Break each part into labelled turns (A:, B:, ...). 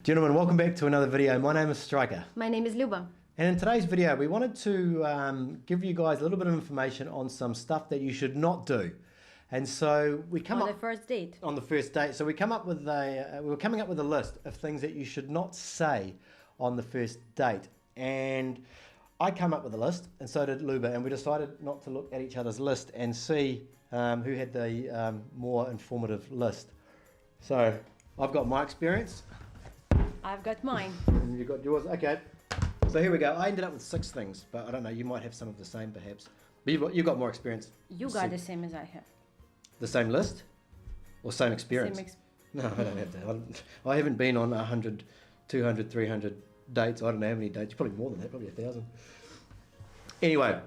A: Gentlemen, welcome back to another video. My name is Striker.
B: My name is Luba.
A: And in today's video, we wanted to give you guys a little bit of information on some stuff that you should not do. And so we come
B: On
A: up
B: the first date.
A: on the first date. So we come up with we were coming up with a list of things that you should not say on the first date. And I came up with a list, and so did Luba, and we decided not to look at each other's list and see who had the more informative list. So I've got my experience.
B: I've got mine.
A: And you got yours. Okay. So here we go. I ended up with 6 things, but I don't know. You might have some of the same, perhaps. But you've got more experience.
B: You got the same as I have.
A: The same list, or same experience? No, I don't have that. I haven't been on 100, 200, 300 dates. I don't know how many dates. Probably more than that. Probably 1,000. Anyway,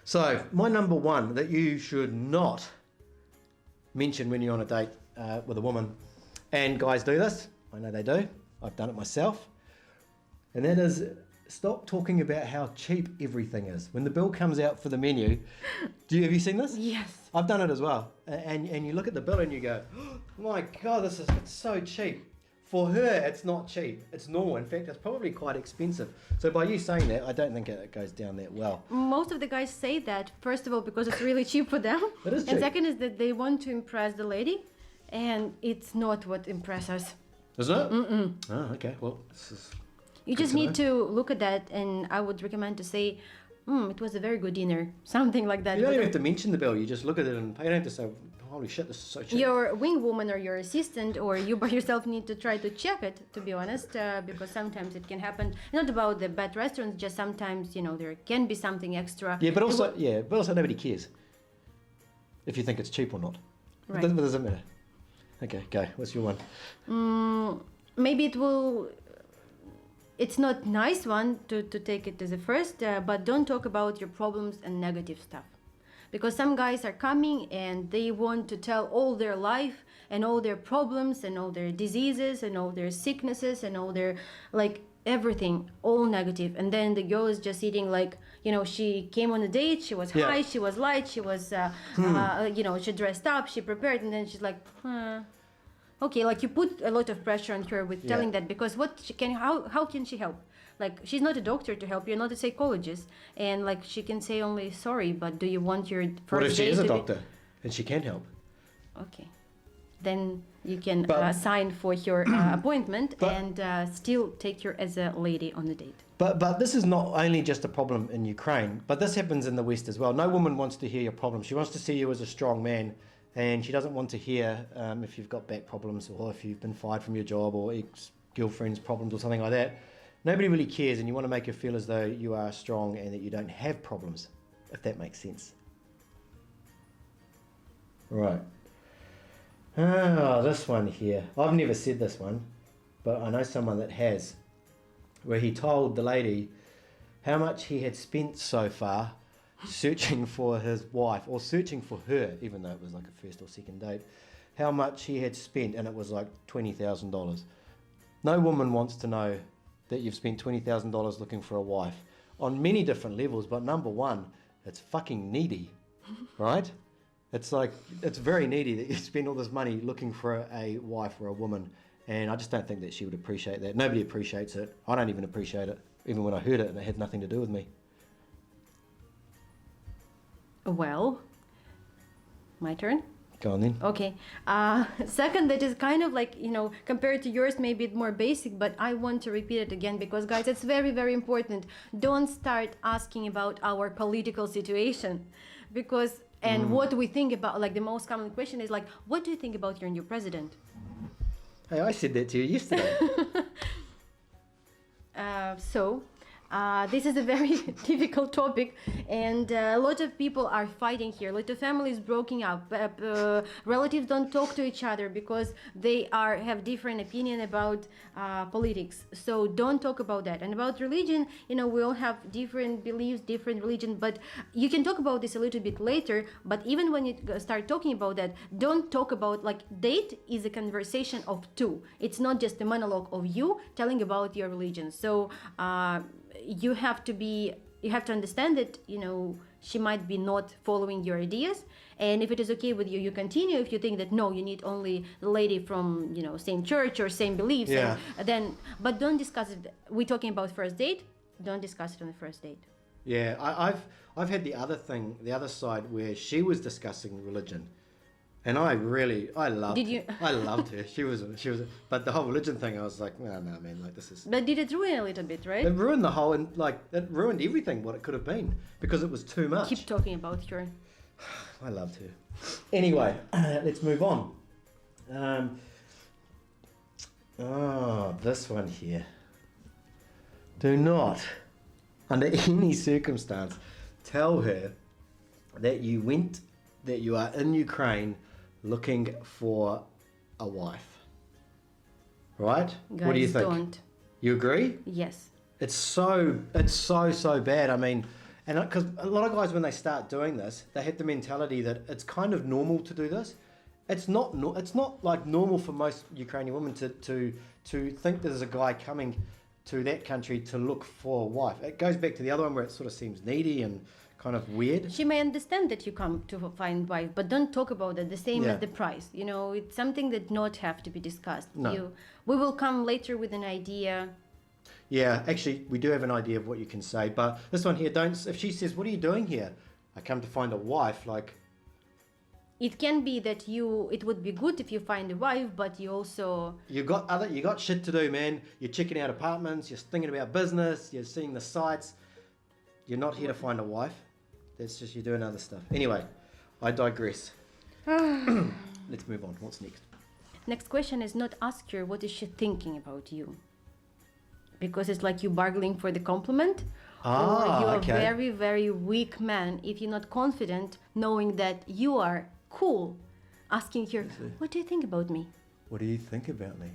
A: so my number one that you should not mention when you're on a date with a woman, and guys do this. I know they do. I've done it myself. And that is, stop talking about how cheap everything is. When the bill comes out for the menu, have you seen this?
B: Yes.
A: I've done it as well. And you look at the bill and you go, oh my God, it's so cheap. For her, it's not cheap. It's normal. In fact, it's probably quite expensive. So by you saying that, I don't think it goes down that well.
B: Most of the guys say that, first of all, because it's really cheap for them.
A: It is cheap.
B: And second is that they want to impress the lady, and it's not what impresses us.
A: Isn't it? Mm-mm. Oh, okay. Well, this is...
B: You just need to look at that, and I would recommend to say, it was a very good dinner, something like that.
A: You don't even have to mention the bill. You just look at it and you don't have to say, holy shit, this is so cheap.
B: Your wing woman or your assistant or you by yourself need to try to check it, to be honest, because sometimes it can happen. Not about the bad restaurants, just sometimes, there can be something extra.
A: Yeah, but also nobody cares if you think it's cheap or not.
B: Right.
A: What does it matter? Okay, go. What's your one?
B: Maybe it's not nice one to take it as a first, but don't talk about your problems and negative stuff. Because some guys are coming and they want to tell all their life and all their problems and all their diseases and all their sicknesses and all their, everything, all negative. And then the girl is just sitting she came on a date, she was high, she was light, she was, she dressed up, she prepared, and then she's like, Okay, you put a lot of pressure on her with telling that, because how can she help? She's not a doctor to help, you're not a psychologist, and she can say only sorry, but do you want your first
A: What if she
B: date
A: is a
B: to
A: doctor and she can help?
B: Okay, then you can sign for your appointment and still take her as a lady on the date.
A: But this is not only just a problem in Ukraine, but this happens in the West as well. No woman wants to hear your problems. She wants to see you as a strong man. And she doesn't want to hear if you've got back problems or if you've been fired from your job or ex-girlfriend's problems or something like that. Nobody really cares, and you want to make her feel as though you are strong and that you don't have problems, if that makes sense. Right. This one here. I've never said this one, but I know someone that has, where he told the lady how much he had spent so far searching for his wife, or searching for her, even though it was a first or second date, how much he had spent, and it was $20,000. No woman wants to know that you've spent $20,000 looking for a wife on many different levels, but number one, it's fucking needy, right? It's very needy that you spend all this money looking for a wife or a woman, and I just don't think that she would appreciate that. Nobody appreciates it. I don't even appreciate it, even when I heard it and it had nothing to do with me.
B: Well, my turn.
A: Go on then.
B: Okay. Second, that is kind of compared to yours, maybe it's more basic, but I want to repeat it again because, guys, it's very, very important. Don't start asking about our political situation and what we think about, the most common question is what do you think about your new president?
A: Hey, I said that to you yesterday.
B: This is a very difficult topic, and a lot of people are fighting here. A lot of families broken up. Relatives don't talk to each other because they have different opinion about politics. So don't talk about that. And about religion, we all have different beliefs, different religion. But you can talk about this a little bit later. But even when you start talking about that, don't talk about date is a conversation of two. It's not just a monologue of you telling about your religion. So you have to understand that she might be not following your ideas. And if it is okay with you, you continue. If you think that no, you need only the lady from, same church or same beliefs,
A: Yeah.
B: and then, but don't discuss it. We're talking about first date. Don't discuss it on the first date.
A: Yeah, I've had the other side where she was discussing religion, and I loved.
B: Did you?
A: I loved her. She was, but the whole religion thing, I was like, no, man, like this is.
B: But did it ruin a little bit, right?
A: It ruined the whole, and like it ruined everything what it could have been because it was too much.
B: Keep talking about her.
A: I loved her. Anyway, let's move on. This one here. Do not, under any circumstance, tell her that you are in Ukraine looking for a wife. Right?
B: Guys,
A: what do you think?
B: Don't.
A: You agree?
B: Yes.
A: It's so bad. I mean, and because a lot of guys when they start doing this, they have the mentality that it's kind of normal to do this. It's not like normal for most Ukrainian women to think there's a guy coming to that country to look for a wife. It goes back to the other one where it sort of seems needy and kind of weird.
B: She may understand that you come to find wife, but don't talk about it the same
A: Yeah.
B: as the price. It's something that not have to be discussed.
A: No.
B: We will come later with an idea.
A: Yeah, actually, we do have an idea of what you can say, but this one here, if she says, what are you doing here? I come to find a wife, like...
B: It can be that it would be good if you find a wife, but you also...
A: You got shit to do, man. You're checking out apartments, you're thinking about business, you're seeing the sites. You're not here to find a wife. That's just you're doing other stuff. Anyway, I digress. Let's move on. What's next?
B: Next question is not ask her what is she thinking about you. Because it's like you bargaining for the compliment. Or you're
A: okay.
B: a very, very weak man if you're not confident knowing that you are cool. Asking her, what do you think about me?
A: What do you think about me?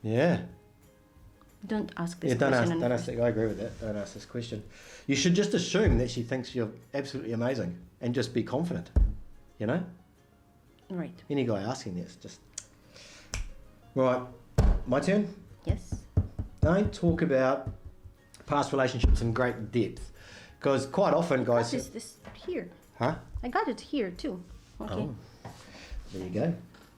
A: Yeah.
B: Don't ask this
A: Don't
B: question.
A: ask that. I agree with that. Don't ask this question. You should just assume that she thinks you're absolutely amazing and just be confident.
B: Right.
A: Any guy asking this, just... Right, my turn.
B: Yes.
A: Don't talk about past relationships in great depth. Because quite often guys...
B: What is this here?
A: Huh?
B: I got it here too. Okay.
A: Oh, there you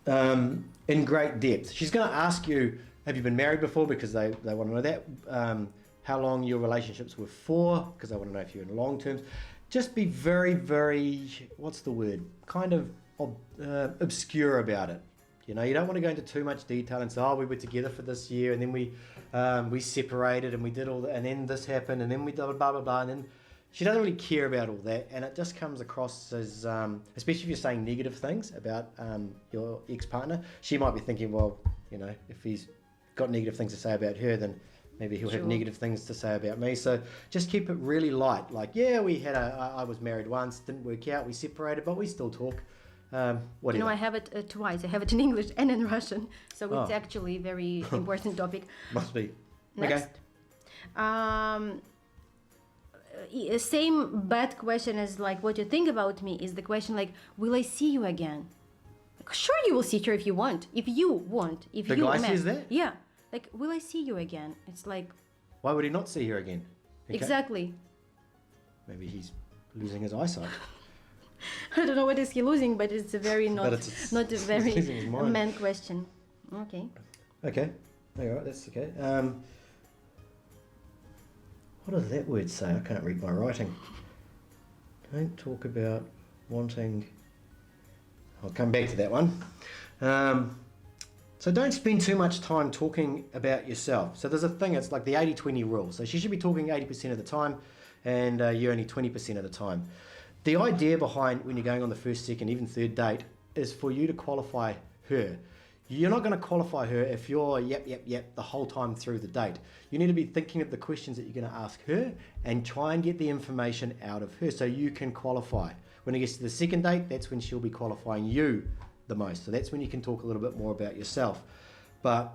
A: go. In great depth. She's going to ask you, have you been married before? Because they want to know that. How long your relationships were for, because they want to know if you're in long terms. Just be very, very, what's the word? Kind of obscure about it. You don't want to go into too much detail and say, we were together for this year and then we separated and we did all that and then this happened and then we did blah, blah, blah. And then she doesn't really care about all that. And it just comes across as, especially if you're saying negative things about your ex-partner, she might be thinking, well, if he's got negative things to say about her, then maybe he'll have negative things to say about me. So just keep it really light. Like, yeah, I was married once, didn't work out, we separated, but we still talk. Whatever.
B: I have it twice. I have it in English and in Russian. So it's actually a very important topic.
A: Must be.
B: Next.
A: Okay.
B: Same bad question as like what you think about me is the question like, will I see you again? Like, sure, you will see her if you want. If you want. If
A: the
B: you
A: guy
B: met.
A: says that?
B: Yeah. Like, will I see you again? It's like...
A: Why would he not see her again? Okay.
B: Exactly.
A: Maybe he's losing his eyesight.
B: I don't know what is he losing, but it's a very not a very
A: losing his mind.
B: man question. Okay.
A: Okay. All right, that's okay. What does that word say? I can't read my writing. Don't talk about wanting... I'll come back to that one. So don't spend too much time talking about yourself. So there's a thing, it's like the 80-20 rule. So she should be talking 80% of the time and you only 20% of the time. The idea behind when you're going on the first, second, even third date is for you to qualify her. You're not going to qualify her if you're yep the whole time through the date. You need to be thinking of the questions that you're going to ask her and try and get the information out of her so you can qualify. When it gets to the second date, that's when she'll be qualifying you the most. So that's when you can talk a little bit more about yourself. But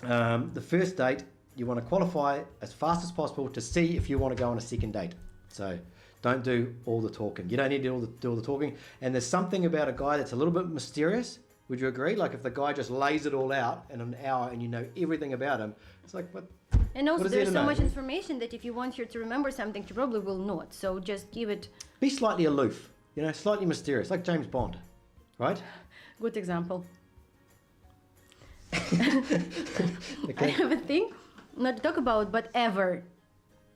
A: the first date, you want to qualify as fast as possible to see if you want to go on a second date. So don't do all the talking. You don't need to do all the talking. And there's something about a guy that's a little bit mysterious. Would you agree? Like if the guy just lays it all out in an hour and you know everything about him, it's like, what?
B: And also,
A: What is there
B: there's
A: to
B: so
A: know?
B: much information that if you want her to remember something, she probably will not. So just give it.
A: Be slightly aloof, you know, slightly mysterious, like James Bond, right?
B: Good example. I
A: Okay.
B: have a thing not to talk about, but ever.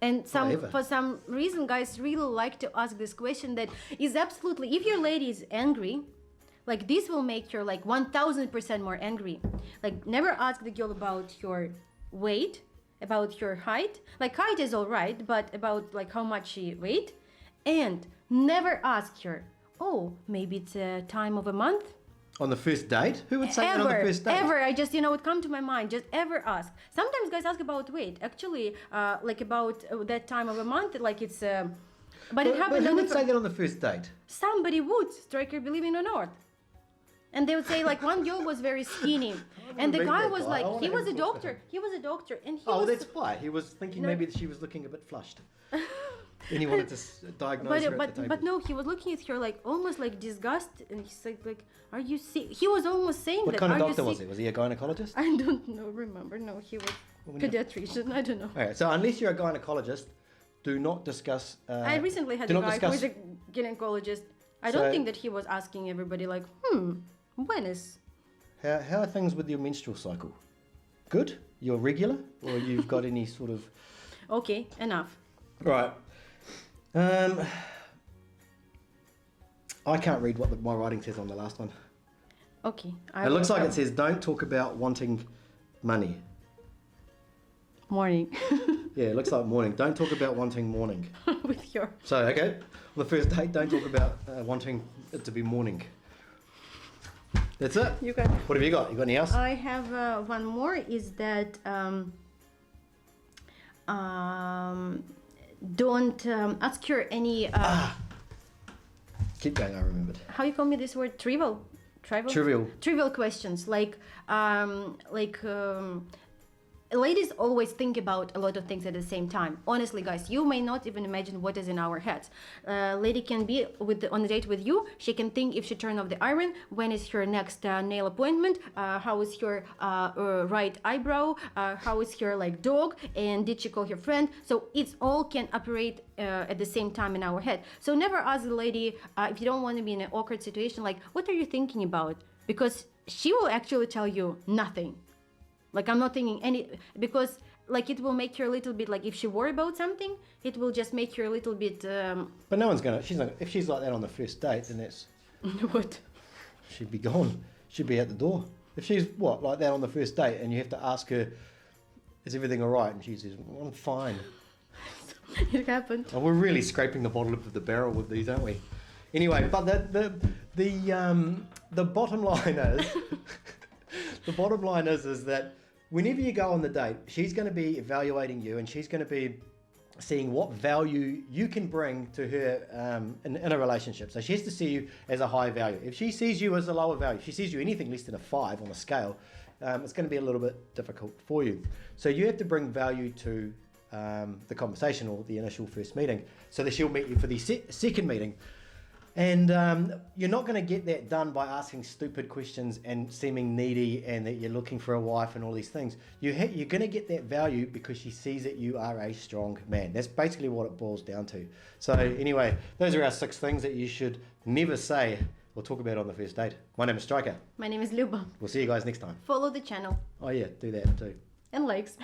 B: And
A: ever.
B: for some reason, guys really like to ask this question that is absolutely, if your lady is angry, like this will make her like 1000% more angry. Like never ask the girl about your weight, about your height. Like height is all right, but about like how much she weight. And never ask her, oh, maybe it's a time of a month.
A: On the first date? Who would say that on the first date?
B: Ever, I just, it come to my mind, just ever ask. Sometimes guys ask about weight, actually, like about that time of a month, like it's, but it happened
A: But who
B: on
A: would
B: the
A: say that on the first date?
B: somebody would, Striker, believe it or not. And they would say like one girl was very skinny, and the
A: meet
B: guy
A: that
B: was
A: guy.
B: like,
A: I wanna
B: he was
A: have
B: a
A: a talk to
B: doctor,
A: him.
B: he was a doctor, and he
A: Oh,
B: was,
A: that's why. He was thinking
B: No.
A: maybe that she was looking a bit flushed. And he wanted to diagnose her at the table.
B: but no, he was looking at her like almost like disgust, and he's like, are you sick? He was almost saying
A: What
B: that.
A: kind of
B: "Are you
A: doctor was
B: sick?"
A: he? Was he a gynecologist?
B: I don't know, remember, no, he was
A: When you-
B: pediatrician, I don't know.
A: Okay, so unless you're a gynecologist, do not discuss...
B: I recently had
A: do
B: a
A: not
B: guy
A: discuss-
B: who is a gynecologist. I
A: So-
B: don't think that he was asking everybody like, when is...
A: How are things with your menstrual cycle? Good? You're regular? Or you've got any sort of...
B: Okay, enough.
A: Right. I can't read what my writing says on the last one.
B: Okay.
A: It looks like it says, don't talk about wanting money.
B: Morning.
A: Yeah, it looks like morning. Don't talk about wanting morning.
B: With your...
A: So, okay, on the first date, don't talk about wanting it to be morning. That's it.
B: You got...
A: What have you got? You got any else?
B: I have one more, is that don't ask her any...
A: Keep going, I remembered.
B: how you call me this word? Trivial? Trivial questions, ladies always think about a lot of things at the same time. Honestly, guys, you may not even imagine what is in our heads. Lady can be on a date with you. She can think if she turn off the iron, when is her next nail appointment, how is her right eyebrow, how is her like dog, and did she call her friend? So it's all can operate at the same time in our head. So never ask the lady if you don't want to be in an awkward situation, like, what are you thinking about? Because she will actually tell you nothing. Like, I'm not thinking any, because like it will make her a little bit, like if she worry about something, it will just make her a little bit...
A: But no one's going to, if she's like that on the first date, then that's,
B: What?
A: she'd be gone. She'd be at the door. If she's, like that on the first date, and you have to ask her, is everything all right? And she says, well, I'm fine.
B: It happened.
A: Oh, we're really scraping the bottom of the barrel with these, aren't we? Anyway, but the bottom line is, the bottom line is that whenever you go on the date, she's going to be evaluating you, and she's going to be seeing what value you can bring to her in a relationship. So she has to see you as a high value. If she sees you as a lower value, if she sees you anything less than a 5 on a scale, it's going to be a little bit difficult for you. So you have to bring value to the conversation or the initial first meeting, so that she'll meet you for the second meeting. And you're not going to get that done by asking stupid questions and seeming needy and that you're looking for a wife and all these things. You're going to get that value because she sees that you are a strong man. That's basically what it boils down to. So anyway, those are our 6 things that you should never say or talk about on the first date. My name is Striker.
B: My name is Luba.
A: We'll see you guys next time.
B: Follow the channel
A: Oh yeah, do that too.
B: and likes.